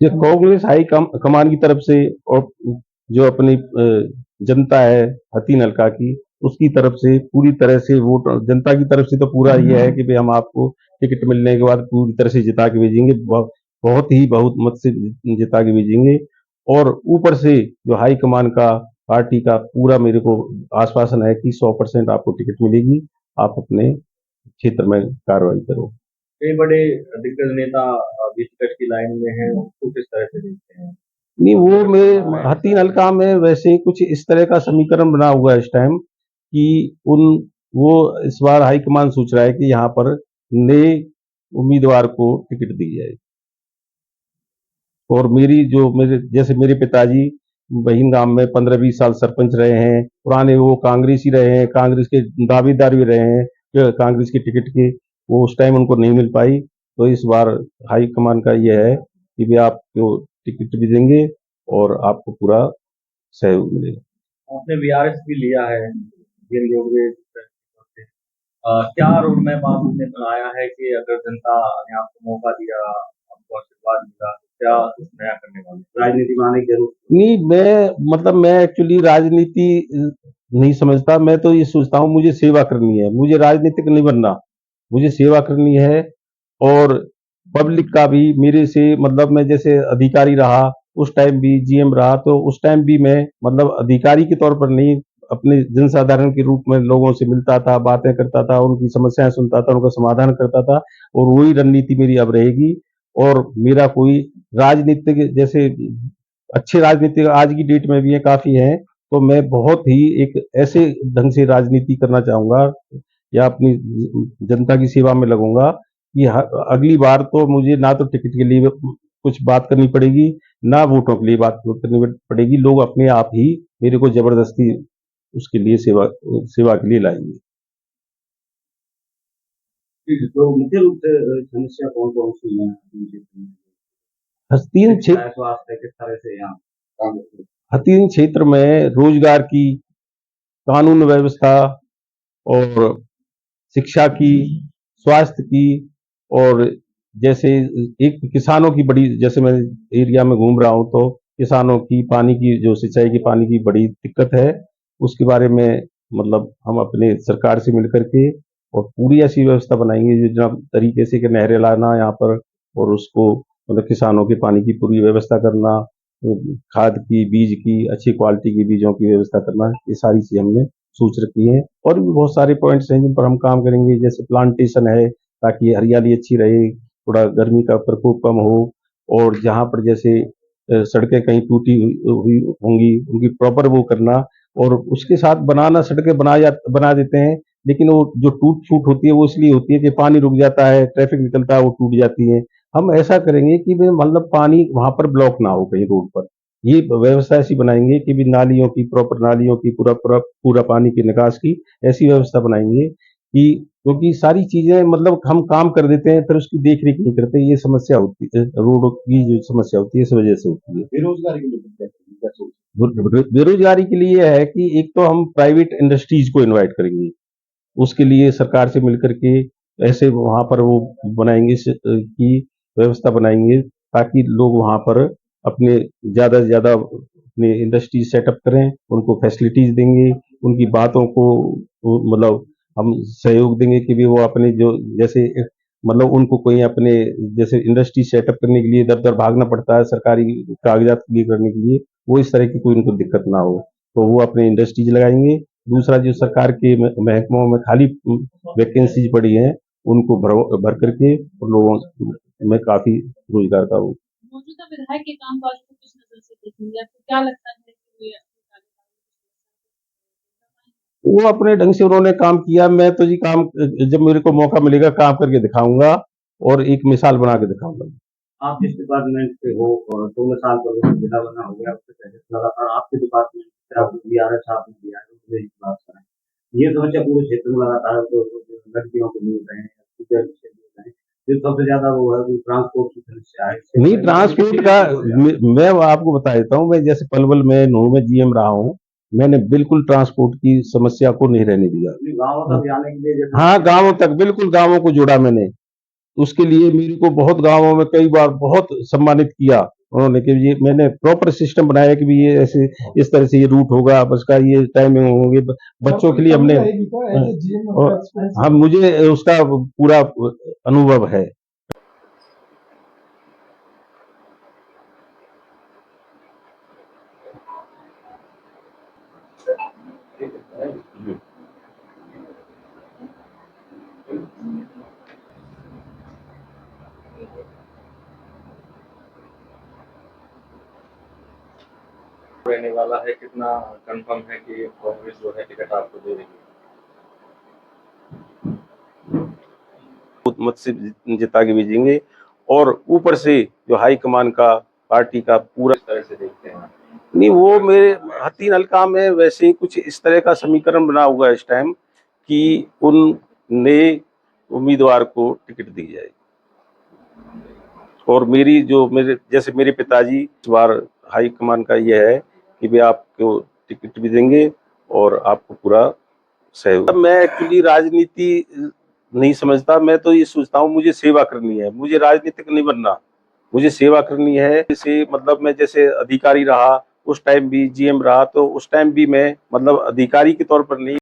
ये कांग्रेस कमान की तरफ से और जो अपनी जनता है हतीन हल्का की, उसकी तरफ से पूरी तरह से वोट जनता की तरफ से तो पूरा ये है कि भाई हम आपको टिकट मिलने के बाद पूरी तरह से जिता के भेजेंगे, बहुत ही बहुत मत से जिता के भेजेंगे। और ऊपर से जो हाई कमान का पार्टी का पूरा मेरे को आश्वासन है कि 100% आपको टिकट मिलेगी, आप अपने क्षेत्र में कार्रवाई करो। कई बड़े दिग्गज नेता भी टिकट की लाइन में हैं, उसको किस तरह से देखते हैं? नहीं, वो मैं हतीन हल्का में वैसे कुछ इस तरह का समीकरण बना हुआ है इस टाइम कि उन वो इस बार हाईकमान सोच रहा है कि यहाँ पर नए उम्मीदवार को टिकट दी जाए। और मेरे पिताजी बहिन गांव में 15-20 साल सरपंच रहे हैं, पुराने वो कांग्रेसी रहे हैं, कांग्रेस के दावेदार भी रहे हैं कांग्रेस के टिकट के, वो उस टाइम उनको नहीं मिल पाई। तो इस बार हाईकमान का ये है कि भी आपको टिकट भी देंगे और आपको पूरा सहयोग मिलेगा। आपने वीआरएस भी लिया है, जिन रोडवेज क्या रोड मैप आपने बनाया है कि अगर जनता ने आपको मौका दिया, आपको आशीर्वाद दिया, तो क्या कुछ नया करने वाले? राजनीति में आने की जरूरत नहीं, मैं एक्चुअली राजनीति नहीं समझता। मैं तो ये सोचता हूँ मुझे सेवा करनी है, मुझे राजनीतिक नहीं बनना, मुझे सेवा करनी है। और पब्लिक का भी मेरे से मैं जैसे अधिकारी रहा, उस टाइम भी जीएम रहा, तो उस टाइम भी मैं अधिकारी के तौर पर नहीं, अपने जनसाधारण के रूप में लोगों से मिलता था, बातें करता था, उनकी समस्याएं सुनता था, उनका समाधान करता था। और वही रणनीति मेरी अब रहेगी। और मेरा कोई राजनीतिक जैसे अच्छे राजनीतिक आज की डेट में भी है, काफी हैं, तो मैं बहुत ही एक ऐसे ढंग से राजनीति करना चाहूंगा या अपनी जनता की सेवा में लगूंगा कि अगली बार तो मुझे ना तो टिकट के लिए कुछ बात करनी पड़ेगी, ना वोटों के लिए बात करनी पड़ेगी। लोग अपने आप ही मेरे को जबरदस्ती उसके लिए सेवा के लिए लाएंगे। तो मुख्य रूप से समस्या कौन कौन सी है? हस्तीन क्षेत्र स्वास्थ्य किस तरह से यहाँ काम करते हैं? हतीन क्षेत्र में रोजगार की, कानून व्यवस्था और शिक्षा की, स्वास्थ्य की, और जैसे एक किसानों की बड़ी, जैसे मैं एरिया में घूम रहा हूं तो किसानों की पानी की, जो सिंचाई की पानी की बड़ी दिक्कत है, उसके बारे में हम अपने सरकार से मिलकर के और पूरी ऐसी व्यवस्था बनाएंगे जो तरीके से कि नहरें लाना यहाँ पर, और उसको किसानों के पानी की पूरी व्यवस्था करना, खाद की, बीज की, अच्छी क्वालिटी की बीजों की व्यवस्था करना, ये सारी चीजें हमने सोच रखी है। और भी बहुत सारे पॉइंट्स हैं जिन पर हम काम करेंगे, जैसे प्लांटेशन है ताकि हरियाली अच्छी रहे, थोड़ा गर्मी का प्रकोप कम हो। और जहां पर जैसे सड़कें कहीं टूटी हुई होंगी, उनकी प्रॉपर वो करना। और उसके साथ बनाना, सड़कें बना देते हैं, लेकिन वो जो टूट फूट होती है वो इसलिए होती है कि पानी रुक जाता है, ट्रैफिक निकलता है, वो टूट जाती है। हम ऐसा करेंगे कि पानी वहां पर ब्लॉक ना हो कहीं रोड पर, ये व्यवस्था ऐसी बनाएंगे कि भी नालियों की, प्रॉपर नालियों की, पूरा पूरा पूरा पानी की निकास की ऐसी व्यवस्था बनाएंगे कि, क्योंकि सारी चीजें हम काम कर देते हैं, फिर उसकी देख रेख नहीं करते, ये समस्या होती है, रोड की जो समस्या होती है इस वजह से होती है। बेरोजगारी के लिए है कि एक तो हम प्राइवेट इंडस्ट्रीज को इनवाइट करेंगे, उसके लिए सरकार से मिलकर के ऐसे वहां पर वो बनाएंगे की व्यवस्था बनाएंगे, ताकि लोग वहां पर अपने ज्यादा से ज्यादा अपने इंडस्ट्री सेटअप करें, उनको फैसिलिटीज देंगे, उनकी बातों को हम सहयोग देंगे कि भी वो अपने जो जैसे उनको कोई अपने जैसे इंडस्ट्री सेटअप करने के लिए इधर उधर भागना पड़ता है सरकारी कागजात क्लियर करने के लिए, वो इस तरह की कोई उनको दिक्कत ना हो, तो वो अपने इंडस्ट्रीज लगाएंगे। दूसरा, जो सरकार के महकमों में खाली वैकेंसीज पड़ी हैं, उनको भर करके लोगों में काफी रोजगार का वो। मौजूदा विधायक के कामकाज को किस नजर से देखेंगे? आपको क्या लगता है कि वो अपने ढंग से उन्होंने काम किया, मैं तो जी काम, जब मेरे को मौका मिलेगा काम करके दिखाऊंगा और एक मिसाल बना के दिखाऊंगा। आप जिस डिपार्टमेंट से हो और 2 साल पर जिला बना हो गया, उससे पहले लगातार आपके डिपार्टमेंट वीआरएस आपने दिया है, ये समस्या पूरे क्षेत्र में लगातार लड़कियों को मिल रहे हैं, जो सबसे ज्यादा वो है ट्रांसपोर्ट की समस्या है। नहीं, ट्रांसपोर्ट का मैं आपको बता देता हूँ, मैं जैसे पलवल में नूह में जीएम रहा हूँ, मैंने बिल्कुल ट्रांसपोर्ट की समस्या को नहीं रहने दिया। गाँवों तक जाने के लिए, हाँ, गाँवों तक, बिल्कुल गाँवों को जोड़ा मैंने, उसके लिए मेरे को बहुत गाँवों में कई बार बहुत सम्मानित किया उन्होंने कि ये मैंने प्रॉपर सिस्टम बनाया कि भी ये ऐसे इस तरह से ये रूट होगा, बस का ये टाइमिंग होंगे बच्चों के लिए हमने। और हाँ, मुझे उसका पूरा अनुभव है। रहने वाला है, कितना कंफर्म है कि कांग्रेस जो है टिकट आपको दे रही है? मत से जिता के भेजेंगे और ऊपर से जो हाई कमान का पार्टी का पूरा इस तरह से देखते हैं। नहीं, वो मेरे हतीन हल्का में वैसे ही कुछ इस तरह का समीकरण बना हुआ है इस टाइम कि उन नए उम्मीदवार को टिकट दी जाए। और मेरी जो जैसे मेरे पिताजी इस बार हाई कमान का ये है कि वे आपको टिकट भी देंगे और आपको पूरा सहयोग। मैं एक्चुअली राजनीति नहीं समझता, मैं तो ये सोचता हूँ मुझे सेवा करनी है, मुझे राजनीतिक नहीं बनना, मुझे सेवा करनी है। जैसे मतलब मैं जैसे अधिकारी रहा उस टाइम भी, जीएम रहा तो उस टाइम भी मैं मतलब अधिकारी के तौर पर नहीं